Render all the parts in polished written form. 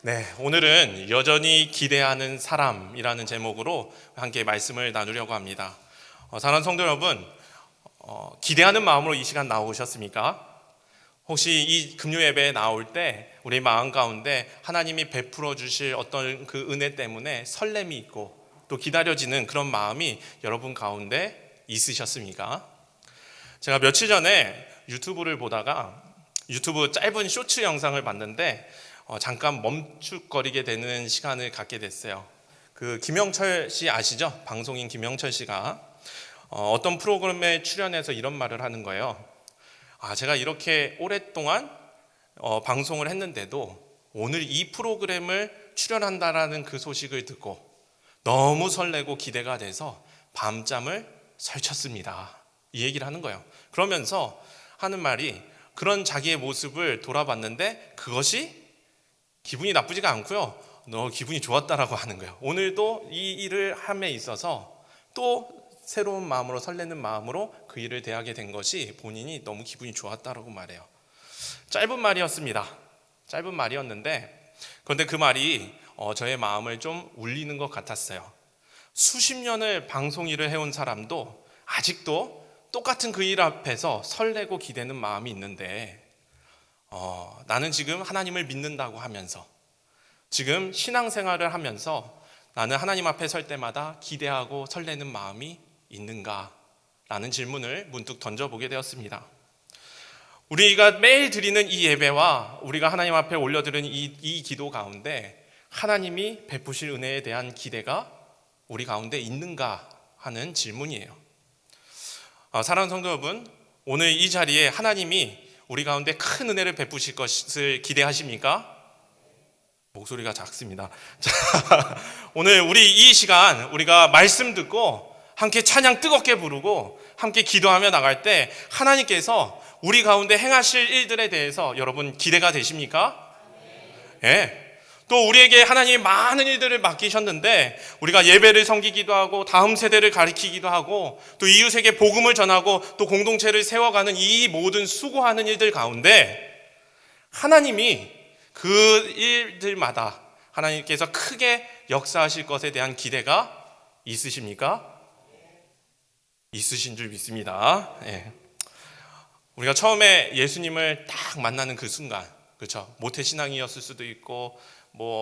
네, 오늘은 여전히 기대하는 사람이라는 제목으로 함께 말씀을 나누려고 합니다. 사랑하는 성도 여러분, 기대하는 마음으로 이 시간 나오셨습니까? 혹시 이 금요 예배에 나올 때 우리 마음 가운데 하나님이 베풀어 주실 어떤 그 은혜 때문에 설렘이 있고 또 기다려지는 그런 마음이 여러분 가운데 있으셨습니까? 제가 며칠 전에 유튜브를 보다가 유튜브 짧은 쇼츠 영상을 봤는데 잠깐 멈칫거리게 되는 시간을 갖게 됐어요. 그 김영철 씨 아시죠? 방송인 김영철 씨가 어떤 프로그램에 출연해서 이런 말을 하는 거예요. 제가 이렇게 오랫동안 방송을 했는데도 오늘 이 프로그램을 출연한다라는 그 소식을 듣고 너무 설레고 기대가 돼서 밤잠을 설쳤습니다. 이 얘기를 하는 거예요. 그러면서 하는 말이 그런 자기의 모습을 돌아봤는데 그것이 기분이 나쁘지가 않고요. 너 기분이 좋았다라고 하는 거예요. 오늘도 이 일을 함에 있어서 또 새로운 마음으로 설레는 마음으로 그 일을 대하게 된 것이 본인이 너무 기분이 좋았다라고 말해요. 짧은 말이었습니다. 짧은 말이었는데 그런데 그 말이 저의 마음을 좀 울리는 것 같았어요. 수십 년을 방송 일을 해온 사람도 아직도 똑같은 그 일 앞에서 설레고 기대는 마음이 있는데 나는 지금 하나님을 믿는다고 하면서 지금 신앙생활을 하면서 나는 하나님 앞에 설 때마다 기대하고 설레는 마음이 있는가? 라는 질문을 문득 던져보게 되었습니다. 우리가 매일 드리는 이 예배와 우리가 하나님 앞에 올려드리는 이 기도 가운데 하나님이 베푸실 은혜에 대한 기대가 우리 가운데 있는가 하는 질문이에요. 사랑하는 성도 여러분, 오늘 이 자리에 하나님이 우리 가운데 큰 은혜를 베푸실 것을 기대하십니까? 목소리가 작습니다. 자, 오늘 우리 이 시간 우리가 말씀 듣고 함께 찬양 뜨겁게 부르고 함께 기도하며 나갈 때 하나님께서 우리 가운데 행하실 일들에 대해서 여러분 기대가 되십니까? 예. 또 우리에게 하나님이 많은 일들을 맡기셨는데 우리가 예배를 섬기기도 하고 다음 세대를 가리키기도 하고 또 이웃에게 복음을 전하고 또 공동체를 세워가는 이 모든 수고하는 일들 가운데 하나님이 그 일들마다 하나님께서 크게 역사하실 것에 대한 기대가 있으십니까? 있으신 줄 믿습니다. 예. 우리가 처음에 예수님을 딱 만나는 그 순간, 그렇죠? 모태신앙이었을 수도 있고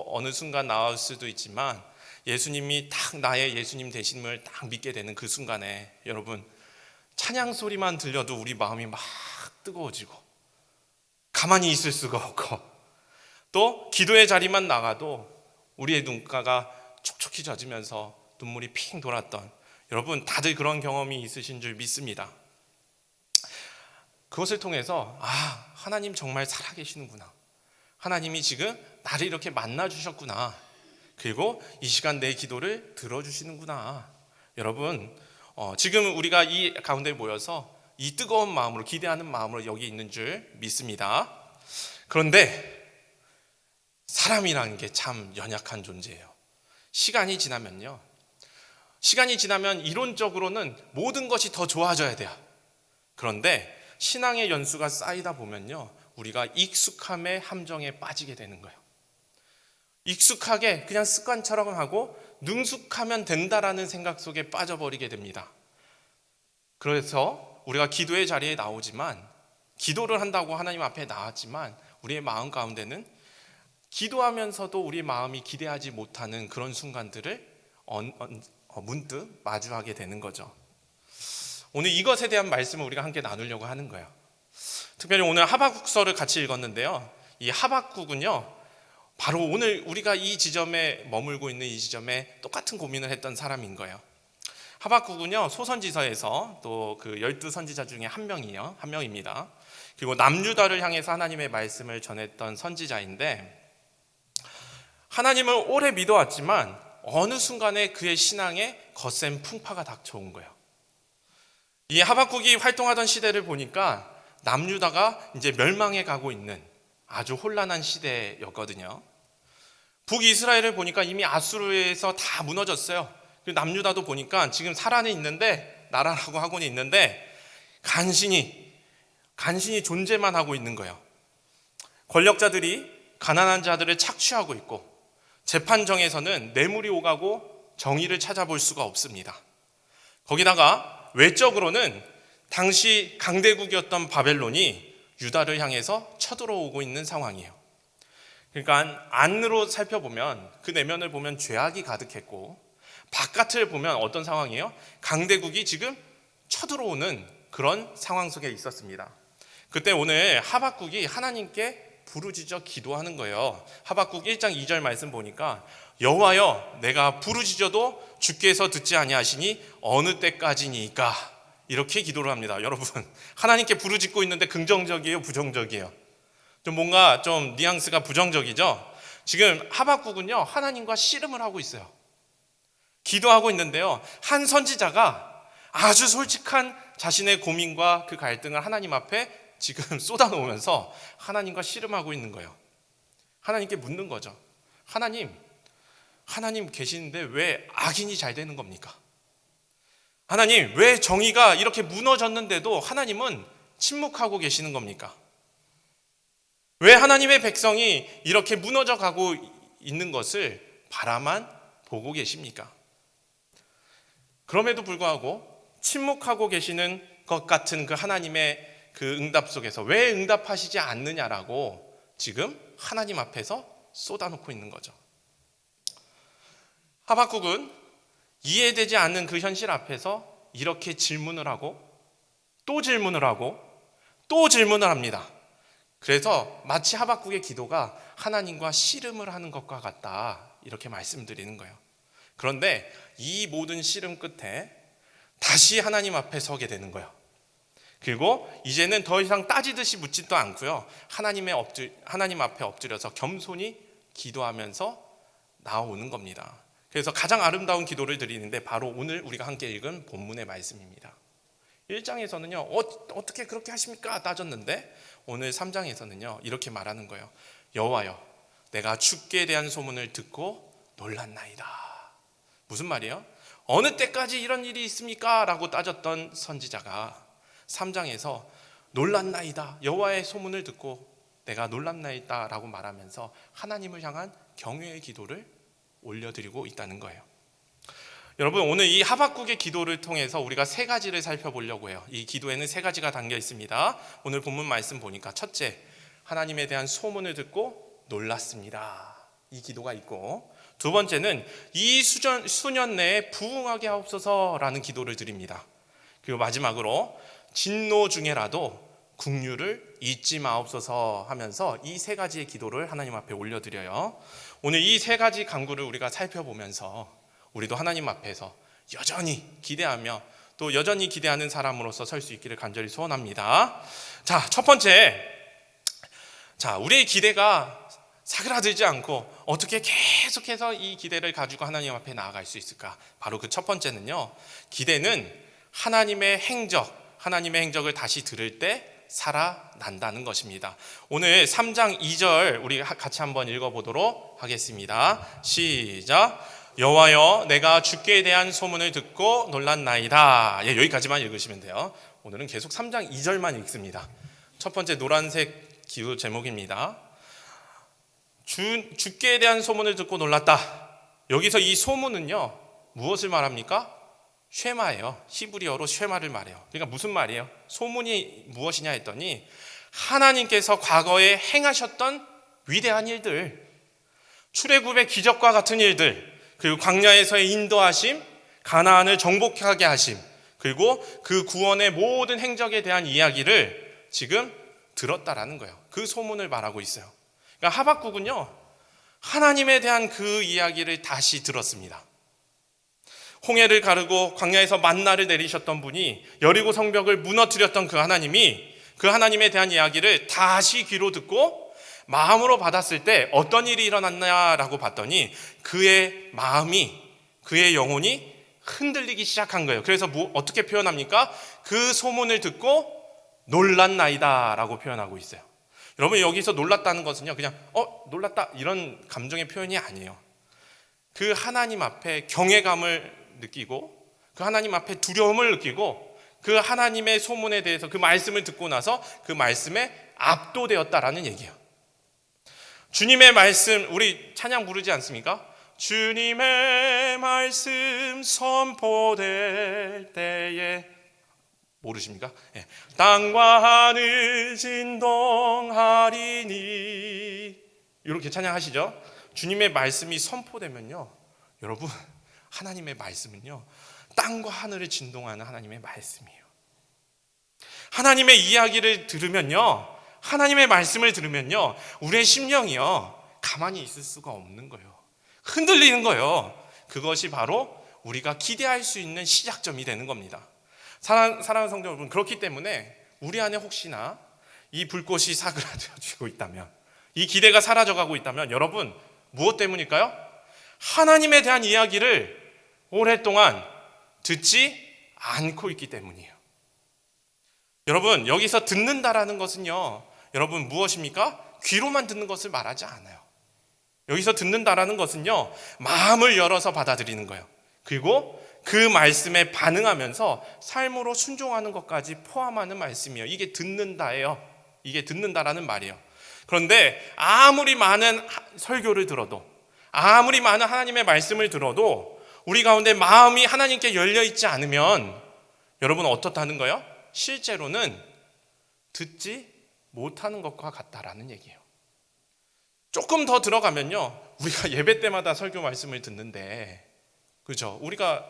어느 순간 나올 수도 있지만 예수님이 딱 나의 예수님 되심을 딱 믿게 되는 그 순간에 여러분 찬양 소리만 들려도 우리 마음이 막 뜨거워지고 가만히 있을 수가 없고 또 기도의 자리만 나가도 우리의 눈가가 촉촉히 젖으면서 눈물이 핑 돌았던 여러분 다들 그런 경험이 있으신 줄 믿습니다. 그것을 통해서 하나님 정말 살아계시는구나. 하나님이 지금 나를 이렇게 만나주셨구나. 그리고 이 시간 내 기도를 들어주시는구나. 여러분 지금 우리가 이 가운데 모여서 이 뜨거운 마음으로 기대하는 마음으로 여기 있는 줄 믿습니다. 그런데 사람이라는 게 참 연약한 존재예요. 시간이 지나면 이론적으로는 모든 것이 더 좋아져야 돼요. 그런데 신앙의 연수가 쌓이다 보면요 우리가 익숙함의 함정에 빠지게 되는 거예요. 익숙하게 그냥 습관처럼 하고 능숙하면 된다라는 생각 속에 빠져버리게 됩니다. 그래서 우리가 기도의 자리에 나오지만 기도를 한다고 하나님 앞에 나왔지만 우리의 마음 가운데는 기도하면서도 우리 마음이 기대하지 못하는 그런 순간들을 문득 마주하게 되는 거죠. 오늘 이것에 대한 말씀을 우리가 함께 나누려고 하는 거예요. 특별히 오늘 하박국서를 같이 읽었는데요. 이 하박국은요, 바로 오늘 우리가 이 지점에 머물고 있는 이 지점에 똑같은 고민을 했던 사람인 거예요. 하박국은요, 소선지서에서 또 그 12선지자 중에 한 명입니다. 그리고 남유다를 향해서 하나님의 말씀을 전했던 선지자인데 하나님을 오래 믿어왔지만 어느 순간에 그의 신앙에 거센 풍파가 닥쳐온 거예요. 이 하박국이 활동하던 시대를 보니까 남유다가 이제 멸망해 가고 있는 아주 혼란한 시대였거든요. 북이스라엘을 보니까 이미 아수르에서 다 무너졌어요. 그리고 남유다도 보니까 지금 살아는 있는데 나라라고 하고는 있는데 간신히 존재만 하고 있는 거예요. 권력자들이 가난한 자들을 착취하고 있고 재판정에서는 뇌물이 오가고 정의를 찾아볼 수가 없습니다. 거기다가 외적으로는 당시 강대국이었던 바벨론이 유다를 향해서 쳐들어오고 있는 상황이에요. 그러니까 안으로 살펴보면 그 내면을 보면 죄악이 가득했고 바깥을 보면 어떤 상황이에요? 강대국이 지금 쳐들어오는 그런 상황 속에 있었습니다. 그때 오늘 하박국이 하나님께 부르짖어 기도하는 거예요. 하박국 1장 2절 말씀 보니까 여호와여 내가 부르짖어도 주께서 듣지 아니하시니 어느 때까지니까 이렇게 기도를 합니다. 여러분 하나님께 부르짖고 있는데 긍정적이에요, 부정적이에요? 좀 뭔가 좀 뉘앙스가 부정적이죠. 지금 하박국은요 하나님과 씨름을 하고 있어요. 기도하고 있는데요, 한 선지자가 아주 솔직한 자신의 고민과 그 갈등을 하나님 앞에 지금 쏟아놓으면서 하나님과 씨름하고 있는 거예요. 하나님께 묻는 거죠. 하나님 계시는데 왜 악인이 잘 되는 겁니까? 하나님, 왜 정의가 이렇게 무너졌는데도 하나님은 침묵하고 계시는 겁니까? 왜 하나님의 백성이 이렇게 무너져 가고 있는 것을 바라만 보고 계십니까? 그럼에도 불구하고 침묵하고 계시는 것 같은 그 하나님의 그 응답 속에서 왜 응답하시지 않느냐라고 지금 하나님 앞에서 쏟아놓고 있는 거죠. 하박국은 이해되지 않는 그 현실 앞에서 이렇게 질문을 하고 또 질문을 하고 또 질문을 합니다. 그래서 마치 하박국의 기도가 하나님과 씨름을 하는 것과 같다 이렇게 말씀드리는 거예요. 그런데 이 모든 씨름 끝에 다시 하나님 앞에 서게 되는 거예요. 그리고 이제는 더 이상 따지듯이 묻지도 않고요, 하나님 앞에 엎드려서 겸손히 기도하면서 나오는 겁니다. 그래서 가장 아름다운 기도를 드리는데 바로 오늘 우리가 함께 읽은 본문의 말씀입니다. 1장에서는요 어떻게 그렇게 하십니까 따졌는데 오늘 3장에서는요 이렇게 말하는 거예요. 여호와여 내가 주께 대한 소문을 듣고 놀랐나이다. 무슨 말이에요? 어느 때까지 이런 일이 있습니까? 라고 따졌던 선지자가 3장에서 놀랐나이다, 여호와의 소문을 듣고 내가 놀랐나이다 라고 말하면서 하나님을 향한 경외의 기도를 올려드리고 있다는 거예요. 여러분 오늘 이 하박국의 기도를 통해서 우리가 세 가지를 살펴보려고 해요. 이 기도에는 세 가지가 담겨 있습니다. 오늘 본문 말씀 보니까 첫째, 하나님에 대한 소문을 듣고 놀랐습니다. 이 기도가 있고, 두 번째는 이 수년 내에 부흥하게 하옵소서라는 기도를 드립니다. 그리고 마지막으로 진노 중에라도 국류를 잊지 마옵소서 하면서 이 세 가지의 기도를 하나님 앞에 올려드려요. 오늘 이 세 가지 간구를 우리가 살펴보면서 우리도 하나님 앞에서 여전히 기대하며 또 여전히 기대하는 사람으로서 설 수 있기를 간절히 소원합니다. 자, 첫 번째, 우리의 기대가 사그라들지 않고 어떻게 계속해서 이 기대를 가지고 하나님 앞에 나아갈 수 있을까? 바로 그 첫 번째는요, 기대는 하나님의 행적을 다시 들을 때 살아난다는 것입니다. 오늘 3장 2절 우리 같이 한번 읽어보도록 하겠습니다. 시작. 여호와여 내가 주께 대한 소문을 듣고 놀랐나이다. 여기까지만 읽으시면 돼요. 오늘은 계속 3장 2절만 읽습니다. 첫 번째 노란색 기호 제목입니다. 주께 대한 소문을 듣고 놀랐다. 여기서 이 소문은요 무엇을 말합니까? 쉐마예요. 히브리어로 쉐마를 말해요. 그러니까 무슨 말이에요? 소문이 무엇이냐 했더니 하나님께서 과거에 행하셨던 위대한 일들, 출애굽의 기적과 같은 일들, 그리고 광야에서의 인도하심, 가나안을 정복하게 하심, 그리고 그 구원의 모든 행적에 대한 이야기를 지금 들었다라는 거예요. 그 소문을 말하고 있어요. 그러니까 하박국은요 하나님에 대한 그 이야기를 다시 들었습니다. 홍해를 가르고 광야에서 만나를 내리셨던 분이, 여리고 성벽을 무너뜨렸던 그 하나님이 그 하나님에 대한 이야기를 다시 귀로 듣고 마음으로 받았을 때 어떤 일이 일어났냐라고 봤더니 그의 마음이, 그의 영혼이 흔들리기 시작한 거예요. 그래서 어떻게 표현합니까? 그 소문을 듣고 놀랐나이다 라고 표현하고 있어요. 여러분 여기서 놀랐다는 것은요 그냥 놀랐다 이런 감정의 표현이 아니에요. 그 하나님 앞에 경외감을 느끼고 그 하나님 앞에 두려움을 느끼고 그 하나님의 소문에 대해서 그 말씀을 듣고 나서 그 말씀에 압도되었다라는 얘기예요. 주님의 말씀, 우리 찬양 부르지 않습니까? 주님의 말씀 선포될 때에, 모르십니까? 예. 땅과 하늘 진동하리니, 이렇게 찬양하시죠? 주님의 말씀이 선포되면요, 여러분, 하나님의 말씀은요, 땅과 하늘을 진동하는 하나님의 말씀이에요. 하나님의 이야기를 들으면요, 하나님의 말씀을 들으면요, 우리의 심령이요, 가만히 있을 수가 없는 거예요. 흔들리는 거예요. 그것이 바로 우리가 기대할 수 있는 시작점이 되는 겁니다. 사랑하는 성도 여러분, 그렇기 때문에 우리 안에 혹시나 이 불꽃이 사그라들어지고 있다면, 이 기대가 사라져가고 있다면, 여러분, 무엇 때문일까요? 하나님에 대한 이야기를 오랫동안 듣지 않고 있기 때문이에요. 여러분, 여기서 듣는다라는 것은요, 여러분 무엇입니까? 귀로만 듣는 것을 말하지 않아요. 여기서 듣는다라는 것은요, 마음을 열어서 받아들이는 거예요. 그리고 그 말씀에 반응하면서 삶으로 순종하는 것까지 포함하는 말씀이에요. 이게 듣는다예요. 이게 듣는다라는 말이에요. 그런데 아무리 많은 설교를 들어도, 아무리 많은 하나님의 말씀을 들어도 우리 가운데 마음이 하나님께 열려 있지 않으면 여러분 어떻다는 거예요? 실제로는 듣지 못하는 것과 같다라는 얘기예요. 조금 더 들어가면요, 우리가 예배 때마다 설교 말씀을 듣는데, 그렇죠? 우리가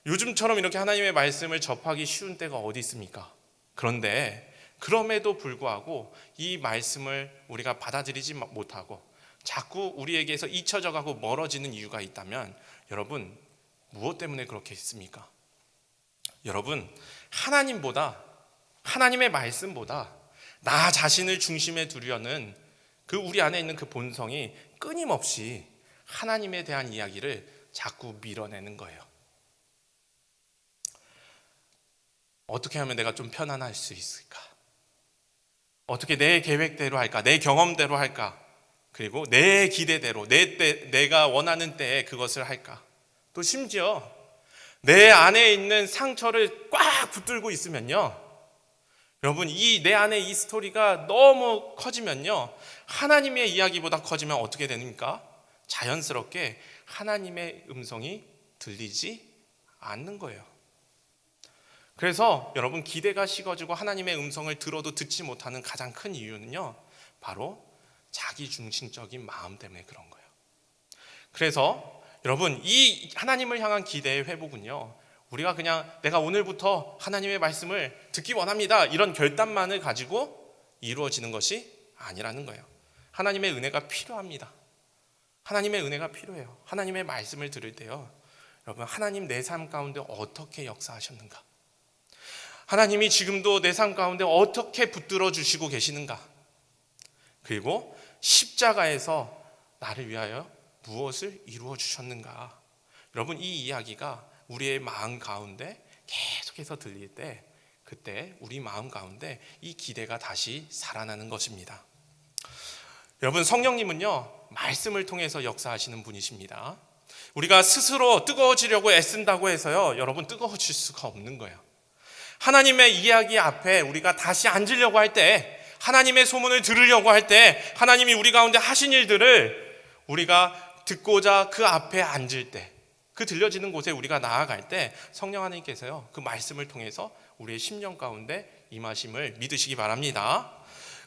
요즘처럼 이렇게 하나님의 말씀을 접하기 쉬운 때가 어디 있습니까? 그런데 그럼에도 불구하고 이 말씀을 우리가 받아들이지 못하고 자꾸 우리에게서 잊혀져 가고 멀어지는 이유가 있다면, 여러분 무엇 때문에 그렇게 했습니까? 여러분, 하나님의 말씀보다 나 자신을 중심에 두려는 그 우리 안에 있는 그 본성이 끊임없이 하나님에 대한 이야기를 자꾸 밀어내는 거예요. 어떻게 하면 내가 좀 편안할 수 있을까? 어떻게 내 계획대로 할까? 내 경험대로 할까? 그리고 내 기대대로, 내가 원하는 때에 그것을 할까? 또 심지어 내 안에 있는 상처를 꽉 붙들고 있으면요, 여러분, 내 안에 이 스토리가 너무 커지면요, 하나님의 이야기보다 커지면 어떻게 됩니까? 자연스럽게 하나님의 음성이 들리지 않는 거예요. 그래서 여러분, 기대가 식어지고 하나님의 음성을 들어도 듣지 못하는 가장 큰 이유는요, 바로 자기 중심적인 마음 때문에 그런 거예요. 그래서 여러분, 이 하나님을 향한 기대의 회복은요, 우리가 그냥 내가 오늘부터 하나님의 말씀을 듣기 원합니다, 이런 결단만을 가지고 이루어지는 것이 아니라는 거예요. 하나님의 은혜가 필요합니다. 하나님의 은혜가 필요해요. 하나님의 말씀을 들을 때요, 여러분, 하나님 내 삶 가운데 어떻게 역사하셨는가? 하나님이 지금도 내 삶 가운데 어떻게 붙들어 주시고 계시는가? 그리고 십자가에서 나를 위하여 무엇을 이루어 주셨는가? 여러분, 이 이야기가 우리의 마음 가운데 계속해서 들릴 때, 그때 우리 마음 가운데 이 기대가 다시 살아나는 것입니다. 여러분, 성령님은요, 말씀을 통해서 역사하시는 분이십니다. 우리가 스스로 뜨거워지려고 애쓴다고 해서요, 여러분, 뜨거워질 수가 없는 거예요. 하나님의 이야기 앞에 우리가 다시 앉으려고 할 때, 하나님의 소문을 들으려고 할 때, 하나님이 우리 가운데 하신 일들을 우리가 듣고자 그 앞에 앉을 때, 그 들려지는 곳에 우리가 나아갈 때 성령 하나님께서요, 그 말씀을 통해서 우리의 심령 가운데 임하심을 믿으시기 바랍니다.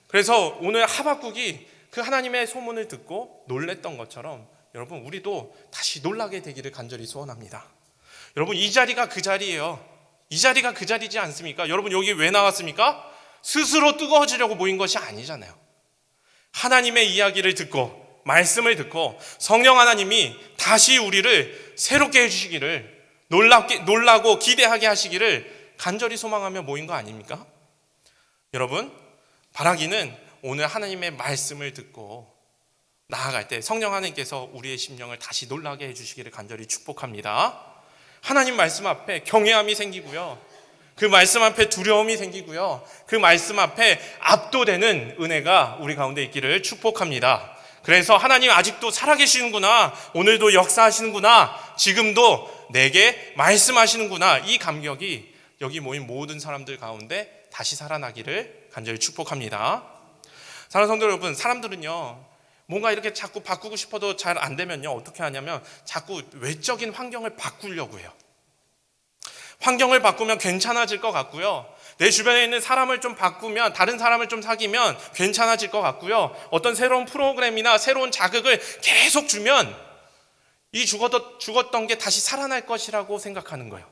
그래서 오늘 하박국이 그 하나님의 소문을 듣고 놀랬던 것처럼 여러분, 우리도 다시 놀라게 되기를 간절히 소원합니다. 여러분, 이 자리가 그 자리예요. 이 자리가 그 자리지 않습니까? 여러분, 여기 왜 나왔습니까? 스스로 뜨거워지려고 모인 것이 아니잖아요. 하나님의 이야기를 듣고 말씀을 듣고 성령 하나님이 다시 우리를 새롭게 해주시기를, 놀라고 기대하게 하시기를 간절히 소망하며 모인 거 아닙니까? 여러분, 바라기는 오늘 하나님의 말씀을 듣고 나아갈 때 성령 하나님께서 우리의 심령을 다시 놀라게 해주시기를 간절히 축복합니다. 하나님 말씀 앞에 경외함이 생기고요, 그 말씀 앞에 두려움이 생기고요, 그 말씀 앞에 압도되는 은혜가 우리 가운데 있기를 축복합니다. 그래서 하나님 아직도 살아계시는구나, 오늘도 역사하시는구나, 지금도 내게 말씀하시는구나, 이 감격이 여기 모인 모든 사람들 가운데 다시 살아나기를 간절히 축복합니다. 사랑하는 성도 여러분, 사람들은요, 뭔가 이렇게 자꾸 바꾸고 싶어도 잘 안 되면요, 어떻게 하냐면 자꾸 외적인 환경을 바꾸려고 해요. 환경을 바꾸면 괜찮아질 것 같고요. 내 주변에 있는 사람을 좀 바꾸면, 다른 사람을 좀 사귀면 괜찮아질 것 같고요. 어떤 새로운 프로그램이나 새로운 자극을 계속 주면 이 죽었던 게 다시 살아날 것이라고 생각하는 거예요.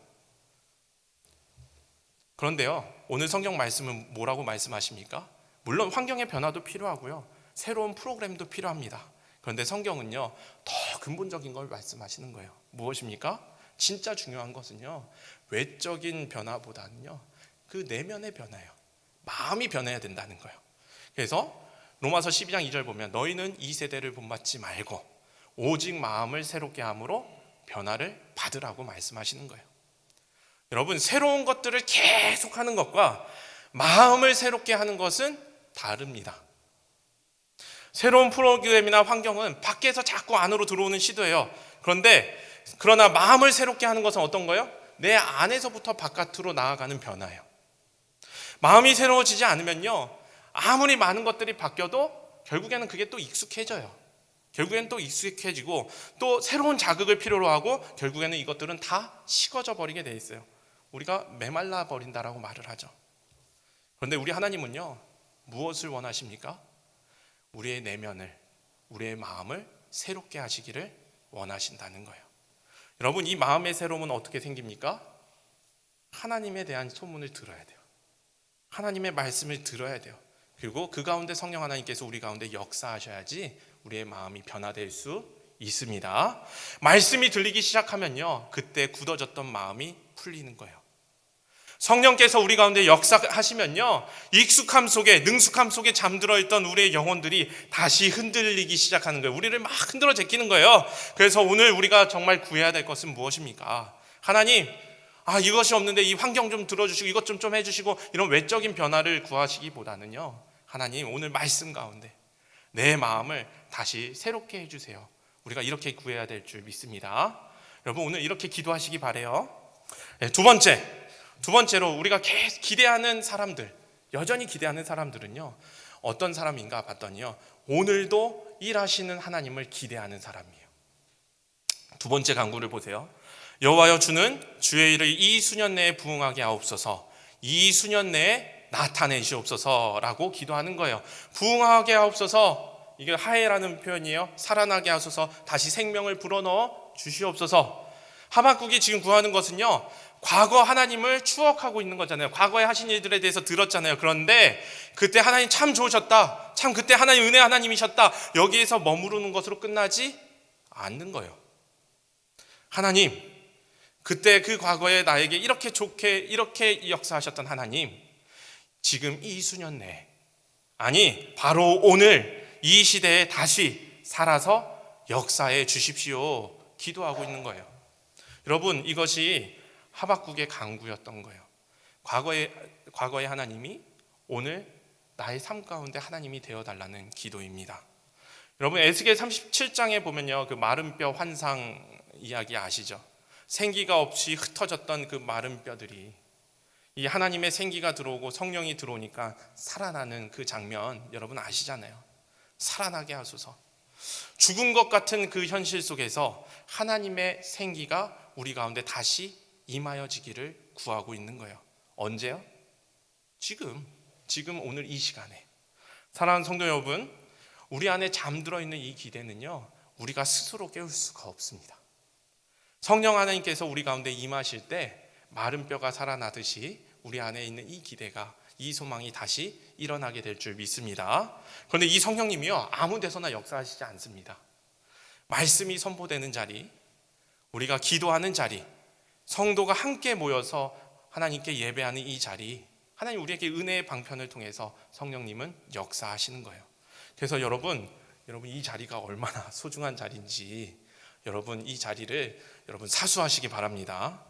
그런데요, 오늘 성경 말씀은 뭐라고 말씀하십니까? 물론 환경의 변화도 필요하고요, 새로운 프로그램도 필요합니다. 그런데 성경은요, 더 근본적인 걸 말씀하시는 거예요. 무엇입니까? 진짜 중요한 것은요, 외적인 변화보다는요, 그 내면의 변화예요. 마음이 변해야 된다는 거예요. 그래서 로마서 12장 2절 보면 너희는 이 세대를 본받지 말고 오직 마음을 새롭게 함으로 변화를 받으라고 말씀하시는 거예요. 여러분, 새로운 것들을 계속하는 것과 마음을 새롭게 하는 것은 다릅니다. 새로운 프로그램이나 환경은 밖에서 자꾸 안으로 들어오는 시도예요. 그러나 마음을 새롭게 하는 것은 어떤 거예요? 내 안에서부터 바깥으로 나아가는 변화예요. 마음이 새로워지지 않으면요, 아무리 많은 것들이 바뀌어도 결국에는 그게 또 익숙해져요. 결국에는 또 익숙해지고 또 새로운 자극을 필요로 하고 결국에는 이것들은 다 식어져 버리게 돼 있어요. 우리가 메말라 버린다라고 말을 하죠. 그런데 우리 하나님은요, 무엇을 원하십니까? 우리의 내면을, 우리의 마음을 새롭게 하시기를 원하신다는 거예요. 여러분, 이 마음의 새로움은 어떻게 생깁니까? 하나님에 대한 소문을 들어야 돼요. 하나님의 말씀을 들어야 돼요. 그리고 그 가운데 성령 하나님께서 우리 가운데 역사하셔야지 우리의 마음이 변화될 수 있습니다. 말씀이 들리기 시작하면요, 그때 굳어졌던 마음이 풀리는 거예요. 성령께서 우리 가운데 역사하시면요, 익숙함 속에, 능숙함 속에 잠들어 있던 우리의 영혼들이 다시 흔들리기 시작하는 거예요. 우리를 막 흔들어 제끼는 거예요. 그래서 오늘 우리가 정말 구해야 될 것은 무엇입니까? 하나님, 이것이 없는데 이 환경 좀 들어주시고 이것 좀 해주시고, 이런 외적인 변화를 구하시기보다는요, 하나님, 오늘 말씀 가운데 내 마음을 다시 새롭게 해주세요. 우리가 이렇게 구해야 될 줄 믿습니다. 여러분, 오늘 이렇게 기도하시기 바래요. 두 번째로 우리가 계속 기대하는 사람들, 여전히 기대하는 사람들은요, 어떤 사람인가 봤더니요, 오늘도 일하시는 하나님을 기대하는 사람이에요. 두 번째 강구를 보세요. 여호와여, 주는 주의 일을 이 수년 내에 부응하게 하옵소서. 이 수년 내에 나타내시옵소서라고 기도하는 거예요. 부응하게 하옵소서, 이게 하해라는 표현이에요. 살아나게 하소서, 다시 생명을 불어넣어 주시옵소서. 하박국이 지금 구하는 것은요, 과거 하나님을 추억하고 있는 거잖아요. 과거에 하신 일들에 대해서 들었잖아요. 그런데 그때 하나님 참 좋으셨다, 참 그때 하나님 은혜 하나님이셨다, 여기에서 머무르는 것으로 끝나지 않는 거예요. 하나님, 그때 그 과거에 나에게 이렇게 좋게 이렇게 역사하셨던 하나님, 지금 이 수년 내에, 아니 바로 오늘 이 시대에 다시 살아서 역사해 주십시오 기도하고 있는 거예요. 여러분, 이것이 하박국의 간구였던 거예요. 과거의 하나님이 오늘 나의 삶 가운데 하나님이 되어달라는 기도입니다. 여러분, 에스겔 37장에 보면요, 그 마른 뼈 환상 이야기 아시죠? 생기가 없이 흩어졌던 그 마른 뼈들이 이 하나님의 생기가 들어오고 성령이 들어오니까 살아나는 그 장면 여러분 아시잖아요. 살아나게 하소서. 죽은 것 같은 그 현실 속에서 하나님의 생기가 우리 가운데 다시 임하여지기를 구하고 있는 거예요. 언제요? 지금 오늘 이 시간에. 사랑하는 성도 여러분, 우리 안에 잠들어 있는 이 기대는요, 우리가 스스로 깨울 수가 없습니다. 성령 하나님께서 우리 가운데 임하실 때 마른 뼈가 살아나듯이 우리 안에 있는 이 기대가, 이 소망이 다시 일어나게 될 줄 믿습니다. 그런데 이 성령님이요, 아무 데서나 역사하시지 않습니다. 말씀이 선포되는 자리, 우리가 기도하는 자리, 성도가 함께 모여서 하나님께 예배하는 이 자리, 하나님 우리에게 은혜의 방편을 통해서 성령님은 역사하시는 거예요. 그래서 여러분 이 자리가 얼마나 소중한 자리인지 여러분 이 자리를 여러분 사수하시기 바랍니다.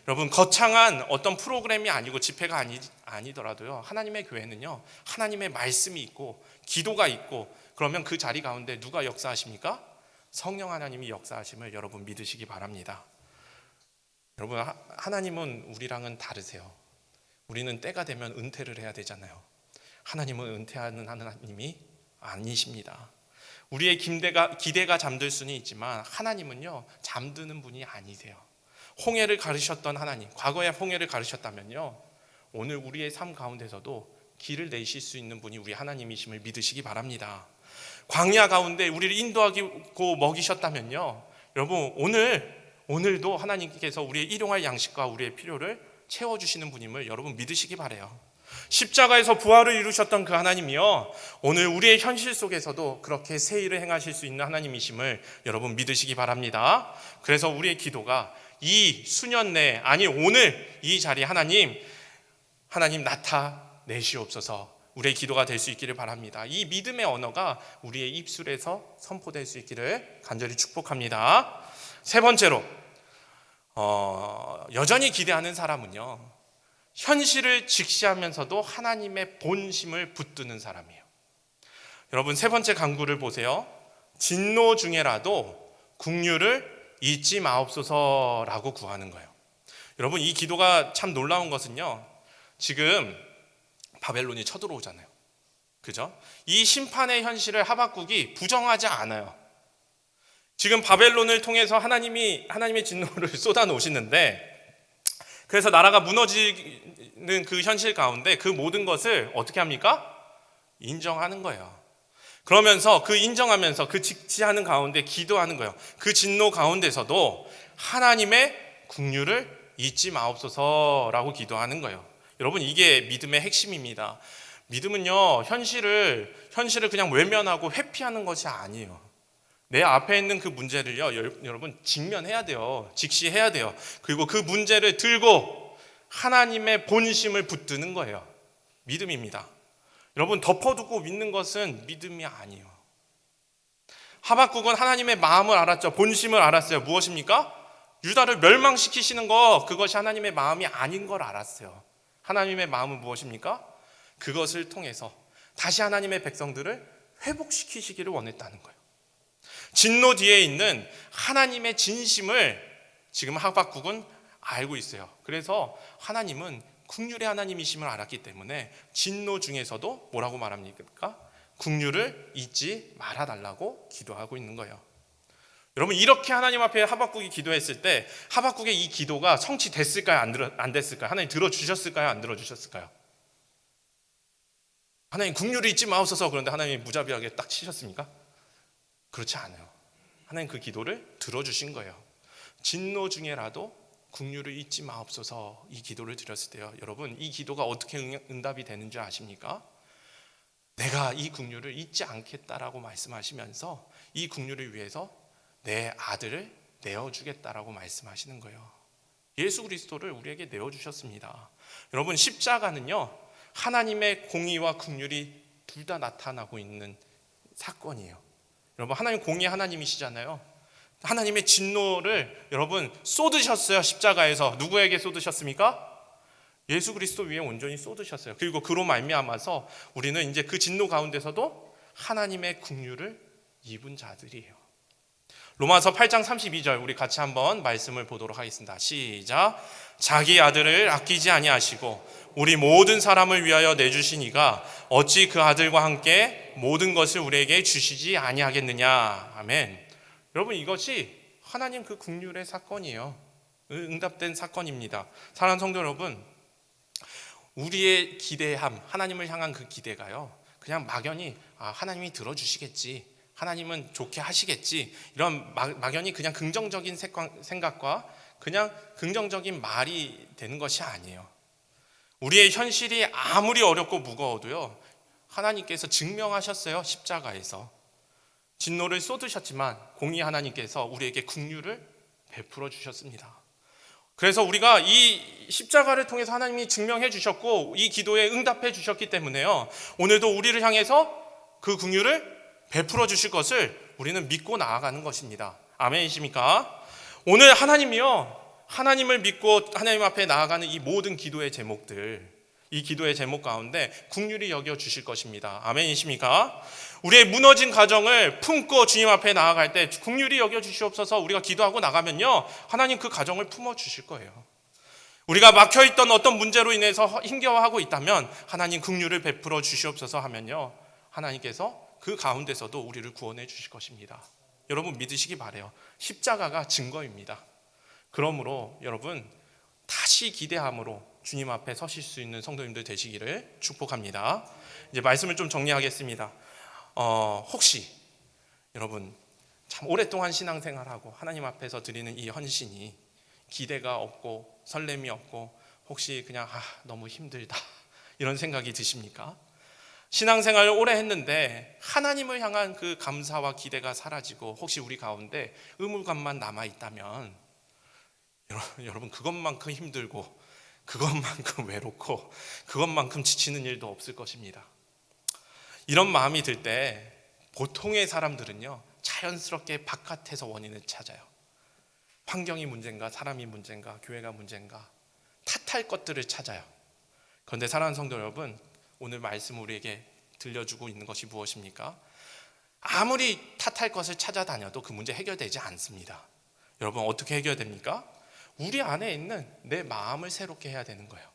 여러분, 거창한 어떤 프로그램이 아니고 집회가 아니더라도요, 하나님의 교회는요, 하나님의 말씀이 있고 기도가 있고, 그러면 그 자리 가운데 누가 역사하십니까? 성령 하나님이 역사하심을 여러분 믿으시기 바랍니다. 여러분, 하나님은 우리랑은 다르세요. 우리는 때가 되면 은퇴를 해야 되잖아요. 하나님은 은퇴하는 하나님이 아니십니다. 우리의 기대가 잠들 수는 있지만 하나님은요, 잠드는 분이 아니세요. 홍해를 가르셨던 하나님, 과거에 홍해를 가르셨다면요, 오늘 우리의 삶 가운데서도 길을 내실 수 있는 분이 우리 하나님이심을 믿으시기 바랍니다. 광야 가운데 우리를 인도하고 먹이셨다면요, 여러분 오늘도 하나님께서 우리의 일용할 양식과 우리의 필요를 채워주시는 분임을 여러분 믿으시기 바라요. 십자가에서 부활을 이루셨던 그 하나님이요, 오늘 우리의 현실 속에서도 그렇게 새 일을 행하실 수 있는 하나님이심을 여러분 믿으시기 바랍니다. 그래서 우리의 기도가 이 수년 내에, 아니 오늘 이 자리에 하나님 나타내시옵소서, 우리의 기도가 될 수 있기를 바랍니다. 이 믿음의 언어가 우리의 입술에서 선포될 수 있기를 간절히 축복합니다. 세 번째로, 여전히 기대하는 사람은요, 현실을 직시하면서도 하나님의 본심을 붙드는 사람이에요. 여러분, 세 번째 강구를 보세요. 진노 중에라도 긍휼을 잊지 마옵소서라고 구하는 거예요. 여러분, 이 기도가 참 놀라운 것은요, 지금 바벨론이 쳐들어오잖아요. 그죠? 이 심판의 현실을 하박국이 부정하지 않아요. 지금 바벨론을 통해서 하나님의 진노를 쏟아 놓으시는데, 그래서 나라가 무너지는 그 현실 가운데 그 모든 것을 어떻게 합니까? 인정하는 거예요. 그러면서 인정하면서 그 직시하는 가운데 기도하는 거예요. 그 진노 가운데서도 하나님의 긍휼을 잊지 마옵소서라고 기도하는 거예요. 여러분, 이게 믿음의 핵심입니다. 믿음은요, 현실을 그냥 외면하고 회피하는 것이 아니에요. 내 앞에 있는 그 문제를요, 여러분 직면해야 돼요. 직시해야 돼요. 그리고 그 문제를 들고 하나님의 본심을 붙드는 거예요. 믿음입니다. 여러분, 덮어두고 믿는 것은 믿음이 아니에요. 하박국은 하나님의 마음을 알았죠. 본심을 알았어요. 무엇입니까? 유다를 멸망시키시는 거, 그것이 하나님의 마음이 아닌 걸 알았어요. 하나님의 마음은 무엇입니까? 그것을 통해서 다시 하나님의 백성들을 회복시키시기를 원했다는 거예요. 진노 뒤에 있는 하나님의 진심을 지금 하박국은 알고 있어요. 그래서 하나님은 긍휼의 하나님이심을 알았기 때문에 진노 중에서도 뭐라고 말합니까? 긍휼을 잊지 말아달라고 기도하고 있는 거예요. 여러분, 이렇게 하나님 앞에 하박국이 기도했을 때 하박국의 이 기도가 성취됐을까요? 안 됐을까요? 하나님 들어주셨을까요? 안 들어주셨을까요? 하나님 긍휼을 잊지 마옵소서, 그런데 하나님이 무자비하게 딱 치셨습니까? 그렇지 않아요. 하나님 그 기도를 들어주신 거예요. 진노 중에라도 긍휼을 잊지 마옵소서, 이 기도를 드렸을 때요, 여러분, 이 기도가 어떻게 응답이 되는 줄 아십니까? 내가 이 긍휼을 잊지 않겠다라고 말씀하시면서 이 긍휼을 위해서 내 아들을 내어주겠다라고 말씀하시는 거예요. 예수 그리스도를 우리에게 내어주셨습니다. 여러분, 십자가는요, 하나님의 공의와 긍휼이 둘 다 나타나고 있는 사건이에요. 여러분, 하나님 공의 하나님이시잖아요. 하나님의 진노를 여러분 쏟으셨어요. 십자가에서 누구에게 쏟으셨습니까? 예수 그리스도 위에 온전히 쏟으셨어요. 그리고 그로 말미암아서 우리는 이제 그 진노 가운데서도 하나님의 긍휼을 입은 자들이에요. 로마서 8장 32절 우리 같이 한번 말씀을 보도록 하겠습니다. 시작. 자기 아들을 아끼지 아니하시고 우리 모든 사람을 위하여 내주신 이가 어찌 그 아들과 함께 모든 것을 우리에게 주시지 아니하겠느냐. 아멘. 여러분, 이것이 하나님 그 긍휼의 사건이에요. 응답된 사건입니다. 사랑하는 성도 여러분, 우리의 기대함, 하나님을 향한 그 기대가요, 그냥 막연히 하나님이 들어주시겠지, 하나님은 좋게 하시겠지, 이런 막연히 그냥 긍정적인 생각과 그냥 긍정적인 말이 되는 것이 아니에요. 우리의 현실이 아무리 어렵고 무거워도요, 하나님께서 증명하셨어요. 십자가에서 진노를 쏟으셨지만 공의 하나님께서 우리에게 긍휼을 베풀어 주셨습니다. 그래서 우리가 이 십자가를 통해서 하나님이 증명해 주셨고 이 기도에 응답해 주셨기 때문에요, 오늘도 우리를 향해서 그 긍휼을 베풀어 주실 것을 우리는 믿고 나아가는 것입니다. 아멘이십니까? 오늘 하나님을 믿고 하나님 앞에 나아가는 이 모든 기도의 제목들, 이 기도의 제목 가운데 긍휼히 여겨 주실 것입니다. 아멘이십니까? 우리의 무너진 가정을 품고 주님 앞에 나아갈 때 긍휼히 여겨 주시옵소서 우리가 기도하고 나가면요, 하나님 그 가정을 품어 주실 거예요. 우리가 막혀있던 어떤 문제로 인해서 힘겨워하고 있다면 하나님 긍휼을 베풀어 주시옵소서 하면요, 하나님께서 그 가운데서도 우리를 구원해 주실 것입니다. 여러분 믿으시기 바라요. 십자가가 증거입니다. 그러므로 여러분 다시 기대함으로 주님 앞에 서실 수 있는 성도님들 되시기를 축복합니다. 이제 말씀을 좀 정리하겠습니다. 혹시 여러분 참 오랫동안 신앙생활하고 하나님 앞에서 드리는 이 헌신이 기대가 없고 설렘이 없고 혹시 그냥 너무 힘들다 이런 생각이 드십니까? 신앙생활을 오래 했는데 하나님을 향한 그 감사와 기대가 사라지고 혹시 우리 가운데 의무감만 남아있다면 여러분 그것만큼 힘들고 그것만큼 외롭고 그것만큼 지치는 일도 없을 것입니다. 이런 마음이 들 때 보통의 사람들은요 자연스럽게 바깥에서 원인을 찾아요. 환경이 문제인가, 사람이 문제인가, 교회가 문제인가 탓할 것들을 찾아요. 그런데 사랑하는 성도 여러분, 오늘 말씀 우리에게 들려주고 있는 것이 무엇입니까? 아무리 탓할 것을 찾아다녀도 그 문제 해결되지 않습니다. 여러분 어떻게 해결됩니까? 우리 안에 있는 내 마음을 새롭게 해야 되는 거예요.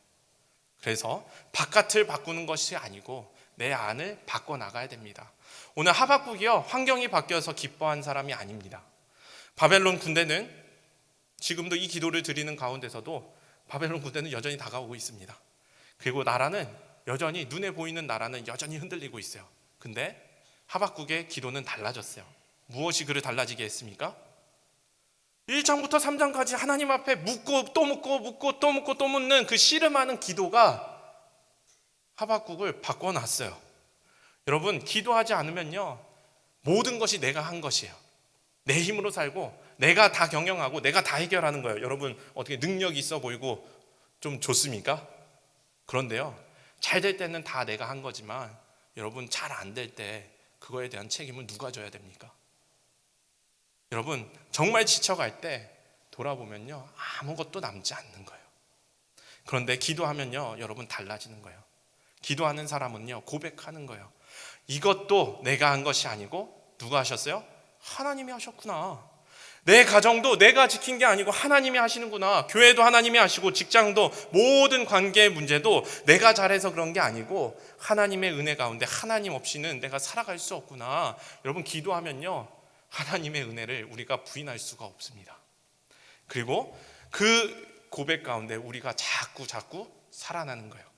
그래서 바깥을 바꾸는 것이 아니고 내 안을 바꿔나가야 됩니다. 오늘 하박국이요 환경이 바뀌어서 기뻐한 사람이 아닙니다. 바벨론 군대는 지금도 이 기도를 드리는 가운데서도 바벨론 군대는 여전히 다가오고 있습니다. 그리고 나라는 여전히 눈에 보이는 나라는 여전히 흔들리고 있어요. 근데 하박국의 기도는 달라졌어요. 무엇이 그를 달라지게 했습니까? 1장부터 3장까지 하나님 앞에 묻고 또 묻고 묻고 또 묻고 또 묻는 그 씨름하는 기도가 하박국을 바꿔놨어요. 여러분 기도하지 않으면요 모든 것이 내가 한 것이에요. 내 힘으로 살고 내가 다 경영하고 내가 다 해결하는 거예요. 여러분 어떻게 능력이 있어 보이고 좀 좋습니까? 그런데요 잘 될 때는 다 내가 한 거지만 여러분 잘 안 될 때 그거에 대한 책임은 누가 져야 됩니까? 여러분 정말 지쳐갈 때 돌아보면요 아무것도 남지 않는 거예요. 그런데 기도하면요 여러분 달라지는 거예요. 기도하는 사람은요 고백하는 거예요. 이것도 내가 한 것이 아니고 누가 하셨어요? 하나님이 하셨구나. 내 가정도 내가 지킨 게 아니고 하나님이 하시는구나. 교회도 하나님이 하시고 직장도 모든 관계의 문제도 내가 잘해서 그런 게 아니고 하나님의 은혜 가운데 하나님 없이는 내가 살아갈 수 없구나. 여러분 기도하면요 하나님의 은혜를 우리가 부인할 수가 없습니다. 그리고 그 고백 가운데 우리가 자꾸 살아나는 거예요.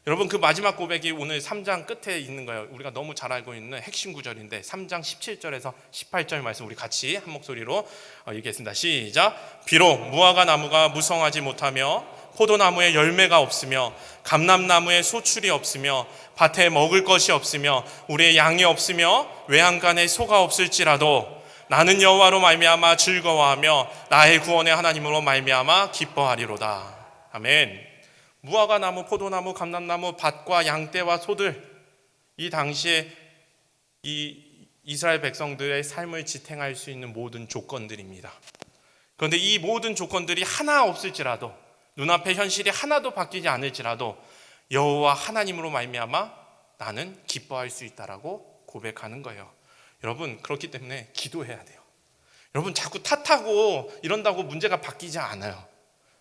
여러분 그 마지막 고백이 오늘 3장 끝에 있는 거예요. 우리가 너무 잘 알고 있는 핵심 구절인데 3장 17절에서 18절 말씀 우리 같이 한 목소리로 읽겠습니다. 시작. 비록 무화과 나무가 무성하지 못하며 포도나무에 열매가 없으며 감람나무에 소출이 없으며 밭에 먹을 것이 없으며 우리의 양이 없으며 외양간에 소가 없을지라도 나는 여호와로 말미암아 즐거워하며 나의 구원의 하나님으로 말미암아 기뻐하리로다. 아멘. 무화과 나무, 포도나무, 감람나무, 밭과 양떼와 소들, 이 당시에 이 이스라엘 백성들의 삶을 지탱할 수 있는 모든 조건들입니다. 그런데 이 모든 조건들이 하나 없을지라도 눈앞의 현실이 하나도 바뀌지 않을지라도 여호와 하나님으로 말미암아 나는 기뻐할 수 있다라고 고백하는 거예요. 여러분 그렇기 때문에 기도해야 돼요. 여러분 자꾸 탓하고 이런다고 문제가 바뀌지 않아요.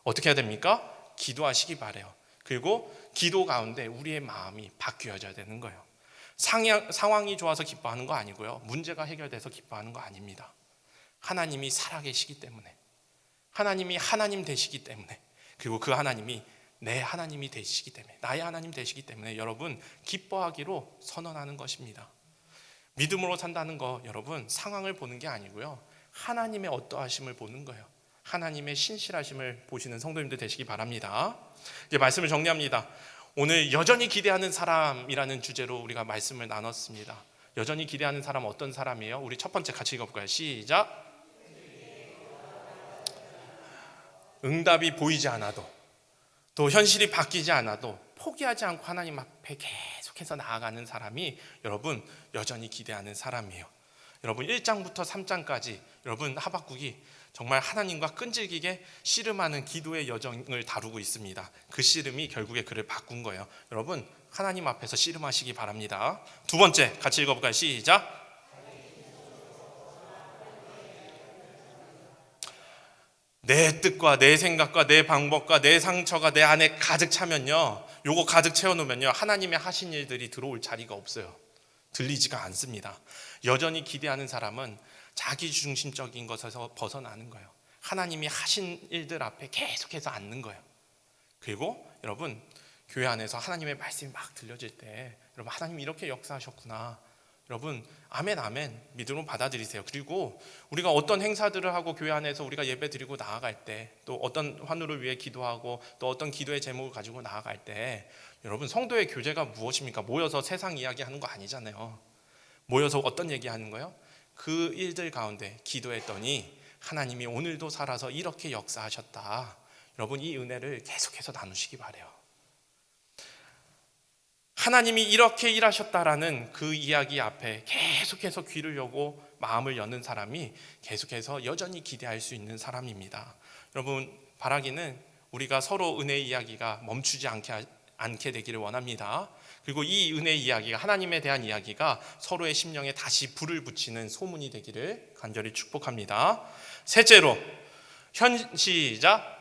어떻게 해야 됩니까? 기도하시기 바라요. 그리고 기도 가운데 우리의 마음이 바뀌어져야 되는 거예요. 상황이 좋아서 기뻐하는 거 아니고요. 문제가 해결돼서 기뻐하는 거 아닙니다. 하나님이 살아계시기 때문에, 하나님이 하나님 되시기 때문에, 그리고 그 하나님이 내 하나님이 되시기 때문에, 나의 하나님 되시기 때문에 여러분 기뻐하기로 선언하는 것입니다. 믿음으로 산다는 거 여러분 상황을 보는 게 아니고요. 하나님의 어떠하심을 보는 거예요. 하나님의 신실하심을 보시는 성도님들 되시기 바랍니다. 이제 말씀을 정리합니다. 오늘 여전히 기대하는 사람이라는 주제로 우리가 말씀을 나눴습니다. 여전히 기대하는 사람 어떤 사람이에요? 우리 첫 번째 같이 읽어볼까요? 시작. 응답이 보이지 않아도 또 현실이 바뀌지 않아도 포기하지 않고 하나님 앞에 계속해서 나아가는 사람이 여러분 여전히 기대하는 사람이에요. 여러분 1장부터 3장까지 여러분 하박국이 정말 하나님과 끈질기게 씨름하는 기도의 여정을 다루고 있습니다. 그 씨름이 결국에 그를 바꾼 거예요. 여러분 하나님 앞에서 씨름하시기 바랍니다. 두 번째 같이 읽어볼까요? 시작. 내 뜻과 내 생각과 내 방법과 내 상처가 내 안에 가득 차면요, 요거 가득 채워놓으면요 하나님의 하신 일들이 들어올 자리가 없어요. 들리지가 않습니다. 여전히 기대하는 사람은 자기중심적인 것에서 벗어나는 거예요. 하나님이 하신 일들 앞에 계속해서 앉는 거예요. 그리고 여러분, 교회 안에서 하나님의 말씀이 막 들려질 때 여러분, 하나님이 이렇게 역사하셨구나, 여러분 아멘 아멘 믿음으로 받아들이세요. 그리고 우리가 어떤 행사들을 하고 교회 안에서 우리가 예배 드리고 나아갈 때, 또 어떤 환우를 위해 기도하고 또 어떤 기도의 제목을 가지고 나아갈 때, 여러분 성도의 교제가 무엇입니까? 모여서 세상 이야기하는 거 아니잖아요. 모여서 어떤 얘기하는 거예요? 그 일들 가운데 기도했더니 하나님이 오늘도 살아서 이렇게 역사하셨다. 여러분, 이 은혜를 계속해서 나누시기 바라요. 하나님이 이렇게 일하셨다라는 그 이야기 앞에 계속해서 귀를 여고 마음을 여는 사람이 계속해서 여전히 기대할 수 있는 사람입니다. 여러분, 바라기는 우리가 서로 은혜의 이야기가 멈추지 않게 되기를 원합니다. 그리고 이 은혜의 이야기가, 하나님에 대한 이야기가 서로의 심령에 다시 불을 붙이는 소문이 되기를 간절히 축복합니다. 셋째로, 시작.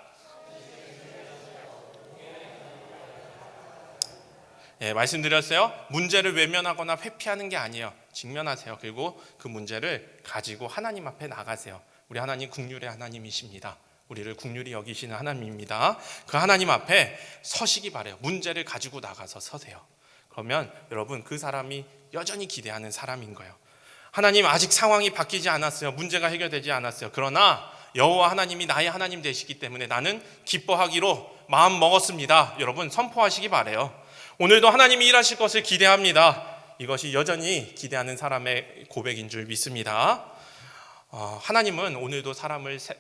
말씀드렸어요. 문제를 외면하거나 회피하는 게 아니에요. 직면하세요. 그리고 그 문제를 가지고 하나님 앞에 나가세요. 우리 하나님 긍휼의 하나님이십니다. 우리를 긍휼히 여기시는 하나님입니다. 그 하나님 앞에 서시기 바라요. 문제를 가지고 나가서 서세요. 그러면 여러분, 그 사람이 여전히 기대하는 사람인 거예요. 하나님, 아직 상황이 바뀌지 않았어요. 문제가 해결되지 않았어요. 그러나 여호와 하나님이 나의 하나님 되시기 때문에 나는 기뻐하기로 마음 먹었습니다. 여러분, 선포하시기 바라요. 오늘도 하나님이 일하실 것을 기대합니다. 이것이 여전히 기대하는 사람의 고백인 줄 믿습니다. 하나님은 오늘도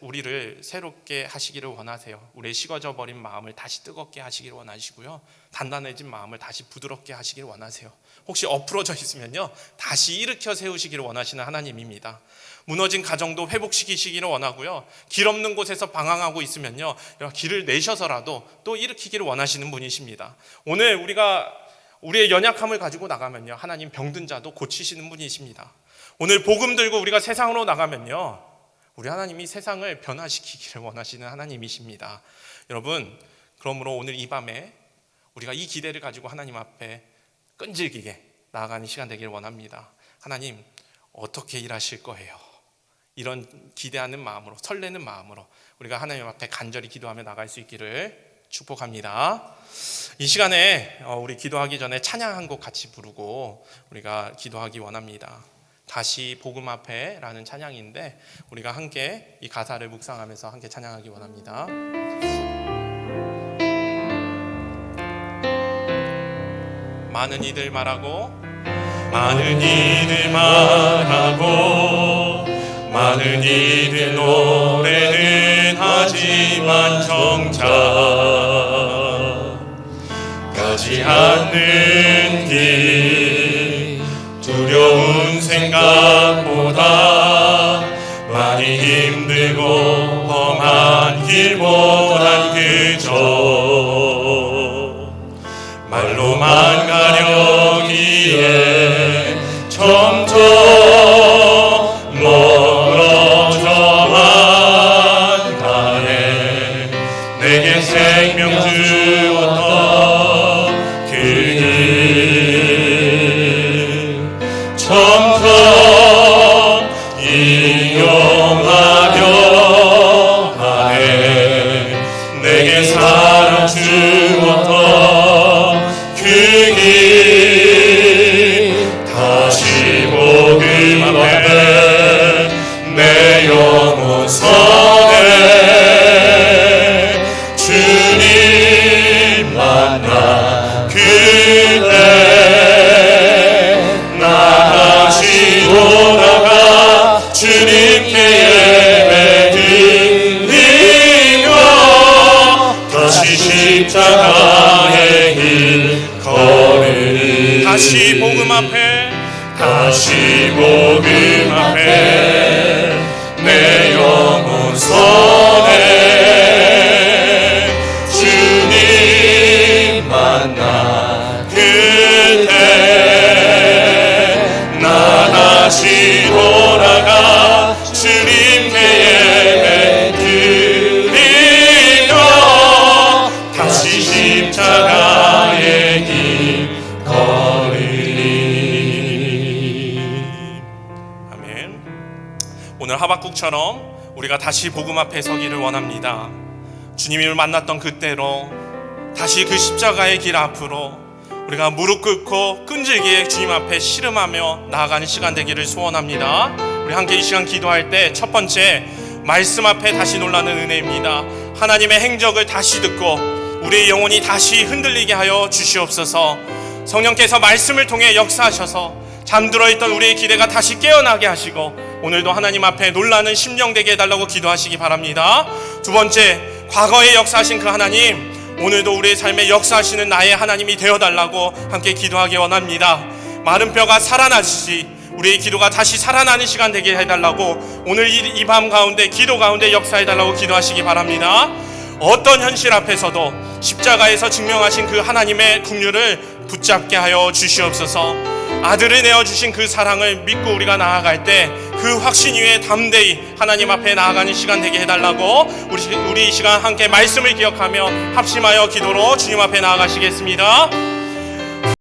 우리를 새롭게 하시기를 원하세요. 우리의 식어져 버린 마음을 다시 뜨겁게 하시기를 원하시고요, 단단해진 마음을 다시 부드럽게 하시기를 원하세요. 혹시 엎으러져 있으면요, 다시 일으켜 세우시기를 원하시는 하나님입니다. 무너진 가정도 회복시키시기를 원하고요, 길 없는 곳에서 방황하고 있으면요, 길을 내셔서라도 또 일으키기를 원하시는 분이십니다. 오늘 우리의 연약함을 가지고 나가면요, 하나님 병든 자도 고치시는 분이십니다. 오늘 복음 들고 우리가 세상으로 나가면요, 우리 하나님이 세상을 변화시키기를 원하시는 하나님이십니다. 여러분, 그러므로 오늘 이 밤에 우리가 이 기대를 가지고 하나님 앞에 끈질기게 나아가는 시간 되기를 원합니다. 하나님, 어떻게 일하실 거예요? 이런 기대하는 마음으로, 설레는 마음으로 우리가 하나님 앞에 간절히 기도하며 나갈 수 있기를 축복합니다. 이 시간에 우리 기도하기 전에 찬양 한 곡 같이 부르고 우리가 기도하기 원합니다. 다시 복음 앞에 라는 찬양인데, 우리가 함께 이 가사를 묵상하면서 함께 찬양하기 원합니다. 많은 이들 말하고 많은 이들 노래는 하지만 정작 가지 않는 길, 두려운 생각보다 많이 힘들고 험한 길보단 그저 말로만 가려기에 점점 멀어져만 가네. 내게 생명 주었던 그 길 점점 인용하려 하네. 내게 사랑 주었던 그 길, 다시 복음 앞에 내 영혼 서네. 주님 만나 그때 나 다시 돌아가 주님께 예배 드리며 다시 십자가의 길 걸으리. 다시 복음 앞에 내 영혼 서네. 주님 만나 그때 나 다시 돌아가 주님께 예배 드리며 다시 십자가의 길 걸으리. 마태복음처럼 우리가 다시 복음 앞에 서기를 원합니다. 주님을 만났던 그때로 다시 그 십자가의 길 앞으로 우리가 무릎 꿇고 끈질기게 주님 앞에 씨름하며 나아가는 시간 되기를 소원합니다. 우리 함께 이 시간 기도할 때 첫 번째, 말씀 앞에 다시 놀라는 은혜입니다. 하나님의 행적을 다시 듣고 우리의 영혼이 다시 흔들리게 하여 주시옵소서. 성령께서 말씀을 통해 역사하셔서 잠들어 있던 우리의 기대가 다시 깨어나게 하시고 오늘도 하나님 앞에 놀라는 심령 되게 해달라고 기도하시기 바랍니다. 두 번째, 과거에 역사하신 그 하나님, 오늘도 우리의 삶에 역사하시는 나의 하나님이 되어달라고 함께 기도하기 원합니다. 마른 뼈가 살아나듯이 우리의 기도가 다시 살아나는 시간 되게 해달라고 오늘 이 밤 가운데 기도 가운데 역사해달라고 기도하시기 바랍니다. 어떤 현실 앞에서도 십자가에서 증명하신 그 하나님의 긍휼을 붙잡게 하여 주시옵소서. 아들을 내어주신 그 사랑을 믿고 우리가 나아갈 때 그 확신 위에 담대히 하나님 앞에 나아가는 시간 되게 해달라고 우리 이 시간 함께 말씀을 기억하며 합심하여 기도로 주님 앞에 나아가시겠습니다.